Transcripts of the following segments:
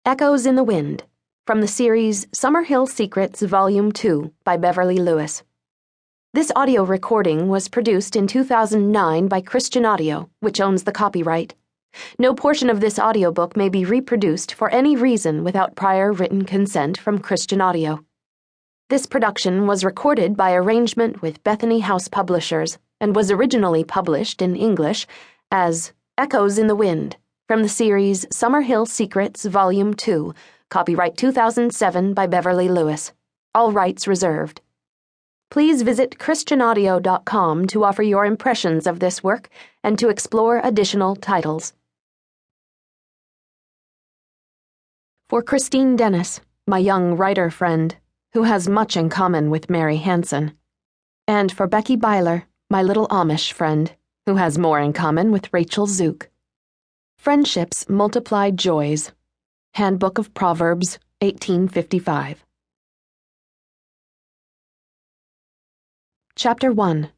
Echoes in the Wind, from the series Summerhill Secrets Volume 2 by Beverly Lewis. This audio recording was produced in 2009 by Christian Audio, which owns the copyright. No portion of this audiobook may be reproduced for any reason without prior written consent from Christian Audio. This production was recorded by arrangement with Bethany House Publishers and was originally published in English as Echoes in the Wind, from the series Summerhill Secrets Volume 2, copyright 2007 by Beverly Lewis. All rights reserved. Please visit christianaudio.com to offer your impressions of this work and to explore additional titles. For Christine Dennis, my young writer friend, who has much in common with Merry Hanson. And for Becky Byler, my little Amish friend, who has more in common with Rachel Zook. Friendship's Multiplied Joys. Handbook of Proverbs, 1855. Chapter 1.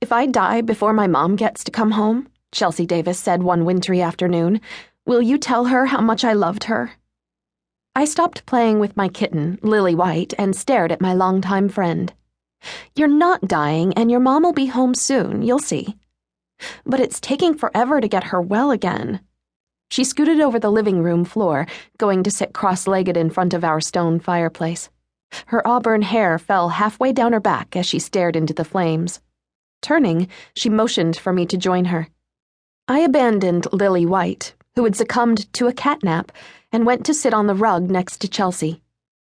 If I die before my mom gets to come home, Chelsea Davis said one wintry afternoon, will you tell her how much I loved her? I stopped playing with my kitten, Lily White, and stared at my longtime friend. You're not dying, and your mom'll be home soon, you'll see. But it's taking forever to get her well again. She scooted over the living room floor, going to sit cross-legged in front of our stone fireplace. Her auburn hair fell halfway down her back as she stared into the flames. Turning, she motioned for me to join her. I abandoned Lily White, who had succumbed to a catnap, and went to sit on the rug next to Chelsea.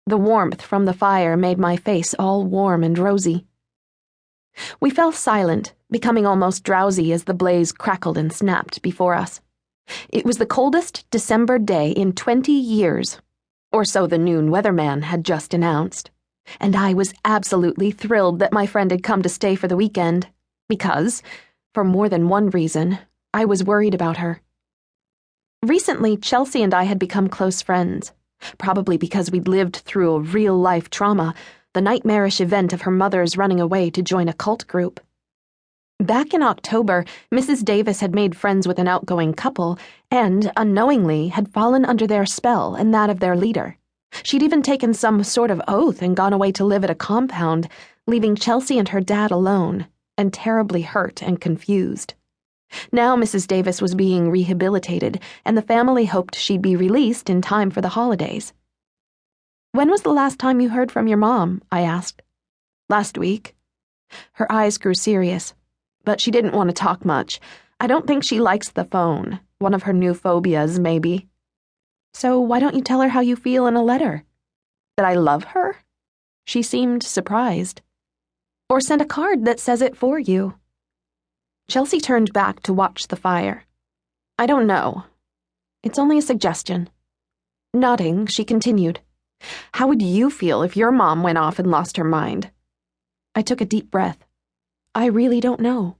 The warmth from the fire made my face all warm and rosy. We fell silent, becoming almost drowsy as the blaze crackled and snapped before us. It was the coldest December day in 20 years, or so the noon weatherman had just announced, and I was absolutely thrilled that my friend had come to stay for the weekend, because, for more than one reason, I was worried about her. Recently, Chelsea and I had become close friends, probably because we'd lived through a real-life trauma, the nightmarish event of her mother's running away to join a cult group. Back in October, Mrs. Davis had made friends with an outgoing couple and, unknowingly, had fallen under their spell and that of their leader. She'd even taken some sort of oath and gone away to live at a compound, leaving Chelsea and her dad alone, and terribly hurt and confused. Now Mrs. Davis was being rehabilitated, and the family hoped she'd be released in time for the holidays. When was the last time you heard from your mom? I asked. Last week. Her eyes grew serious, but she didn't want to talk much. I don't think she likes the phone. One of her new phobias, maybe. So why don't you tell her how you feel in a letter? That I love her? She seemed surprised. Or send a card that says it for you. Chelsea turned back to watch the fire. I don't know. It's only a suggestion. Nodding, she continued. How would you feel if your mom went off and lost her mind? I took a deep breath. I really don't know.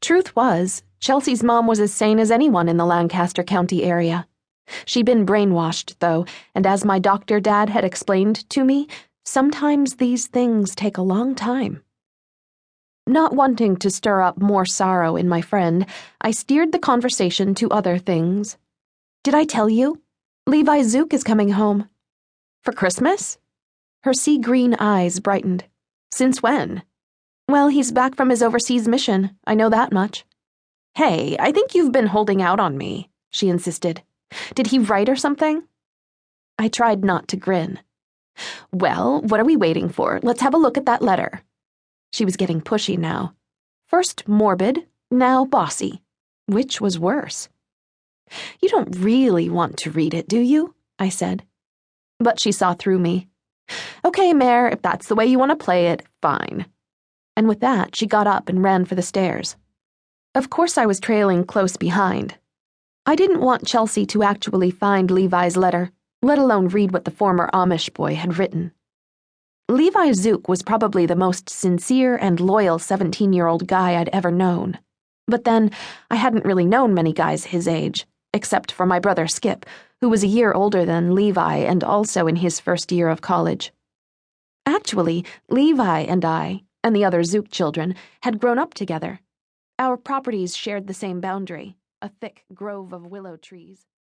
Truth was, Chelsea's mom was as sane as anyone in the Lancaster County area. She'd been brainwashed, though, and as my doctor dad had explained to me, sometimes these things take a long time. Not wanting to stir up more sorrow in my friend, I steered the conversation to other things. Did I tell you? Levi Zook is coming home. For Christmas? Her sea-green eyes brightened. Since when? Well, he's back from his overseas mission, I know that much. Hey, I think you've been holding out on me, she insisted. Did he write or something? I tried not to grin. Well, what are we waiting for? Let's have a look at that letter. She was getting pushy now. First morbid, now bossy. Which was worse? You don't really want to read it, do you? I said. But she saw through me. Okay, Mare, if that's the way you want to play it, fine. And with that, she got up and ran for the stairs. Of course I was trailing close behind. I didn't want Chelsea to actually find Levi's letter, let alone read what the former Amish boy had written. Levi Zook was probably the most sincere and loyal 17-year-old guy I'd ever known. But then, I hadn't really known many guys his age, except for my brother Skip, who was a year older than Levi and also in his first year of college. Actually, Levi and I, and the other Zook children, had grown up together. Our properties shared the same boundary, a thick grove of willow trees.